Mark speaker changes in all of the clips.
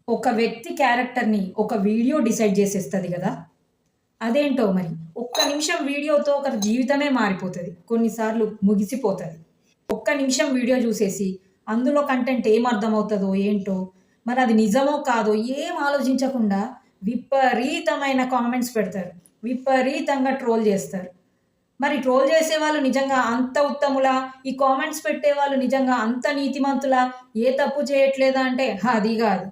Speaker 1: ఒక వ్యక్తి క్యారెక్టర్‌ని ఒక వీడియో డిసైడ్ జేసేస్తది గదా! అదేంటో మరి. ఒక్క నిమిషం వీడియోతో ఒకరి జీవితమే మారిపోతది. కొన్నిసార్లు ముగిసిపోతది. ఒక్క నిమిషం వీడియో జూసేసి, అందులో కంటెంట్ ఏం అర్థమవుతదో ఏంటో, మరది నిజమో కాదో ఏం ఆలోచించకుండా విపరీతమైన కామెంట్స్ పెడతారు. విపరీతంగా ట్రోల్ జేస్తారు. మరి ట్రోల్ జేసేవాళ్ళు నిజంగా అంత ఉత్తములా? ఈ కామెంట్స్ పెట్టేవాళ్ళు నిజంగా అంత నీతిమంతులా? ఏ తప్పు చేయట్లేదా అంటే అది గాదు.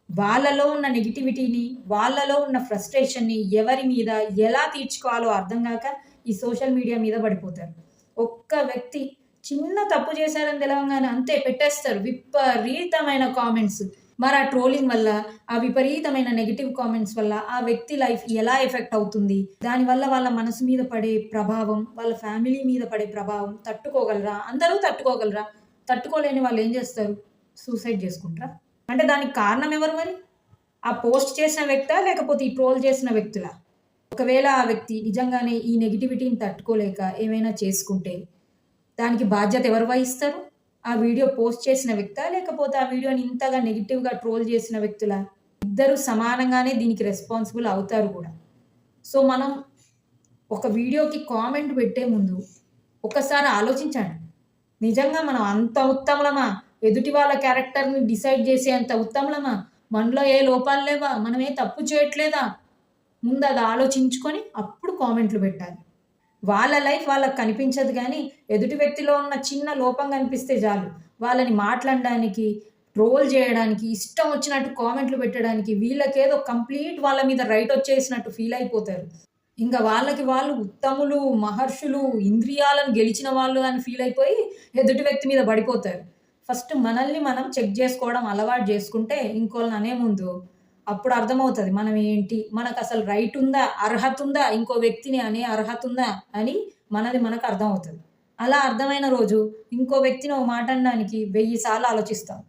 Speaker 1: వాళ్ళలో ఉన్న నెగటివిటీని, వాళ్ళలో ఉన్న ఫ్రస్ట్రేషన్‌ని ఎవరి మీద ఎలా తీర్చుకోవాలో అర్థం గాక ఈ సోషల్ మీడియా మీద పడిపోతారు. ఒక్క వ్యక్తి చిన్న తప్పు చేశారని తెలవంగానే అంతే పెట్టేస్తారు. విపరీతమైన కామెంట్స్. మరి ఆ ట్రోలింగ్ వల్ల, ఆ విపరీతమైన నెగెటివ్ కామెంట్స్ వల్ల ఆ వ్యక్తి లైఫ్ ఎలా ఎఫెక్ట్ అవుతుంది? దానివల్ల వాళ్ళ మనసు మీద పడే ప్రభావం, వాళ్ళ ఫ్యామిలీ మీద పడే ప్రభావం తట్టుకోగలరా? అందరూ తట్టుకోగలరా? తట్టుకోలేని వాళ్ళు ఏం జేస్తారు? సూసైడ్ జేసుకుంటారా? అంటే దానికి కారణం ఎవరు మరి? ఆ పోస్ట్ చేసిన వ్యక్తా? లేకపోతే ఈ ట్రోల్ చేసిన వ్యక్తులా? ఒకవేళ ఆ వ్యక్తి నిజంగానే ఈ నెగటివిటీని తట్టుకోలేక ఏమైనా చేసుకుంటే, దానికి బాధ్యత ఎవరు వహిస్తారు? ఆ వీడియో పోస్ట్ చేసిన వ్యక్తా? లేకపోతే ఆ వీడియోని ఇంతగా నెగెటివ్‌గా ట్రోల్ చేసిన వ్యక్తులా? ఇద్దరు సమానంగానే దీనికి రెస్పాన్సిబుల్ అవుతారు గూడా. సో, మనం ఒక వీడియోకి కామెంట్ పెట్టే ముందు ఒక్కసారి ఆలోచించండి. నిజంగా మనం అంత ఉత్తములమా? ఎదుటి వాళ్ళ క్యారెక్టర్‌ని డిసైడ్ జేసేంత ఉత్తములమా? మనలో ఏ లోపాలు లేవా? మనం ఏ తప్పు చేయట్లేదా? ముందది ఆలోచించుకొని అప్పుడు కామెంట్‌లు పెట్టాలి. వాళ్ళ లైఫ్ వాళ్ళకి కనిపించదు గానీ, ఎదుటి వ్యక్తిలో ఉన్న చిన్న లోపం కనిపిస్తే చాలు. వాళ్ళని మాట్లాడడానికి, ట్రోల్ జేయడానికి, ఇష్టం వచ్చినట్టు కామెంట్‌లు పెట్టడానికి, వీళ్ళకేదో కంప్లీట్ వాళ్ళ మీద రైట్ వచ్చేసినట్టు ఫీల్ అయిపోతారు. ఇంక వాళ్ళకి వాళ్ళు ఉత్తములు, మహర్షులు, ఇంద్రియాలను గెలిచిన వాళ్ళు అని ఫీల్ అయిపోయి ఎదుటి వ్యక్తి మీద పడిపోతారు. ఫస్ట్ మనల్ని మనం చెక్ జేసుకోవడం అలవాటు జేసుకుంటే ఇంకోళ్ళని అనే ముందు అప్పుడు అర్థమవుతది. మనం ఏంటి? మనకసలు రైట్ ఉందా? అర్హత ఉందా? ఇంకో వ్యక్తిని అనే అర్హత ఉందా? అని మనది మనకు అర్థమవుతది. అలా అర్థమైన రోజు ఇంకో వ్యక్తిని ఓ మాట అనడానికి 1000 సార్లు ఆలోచిస్తాం.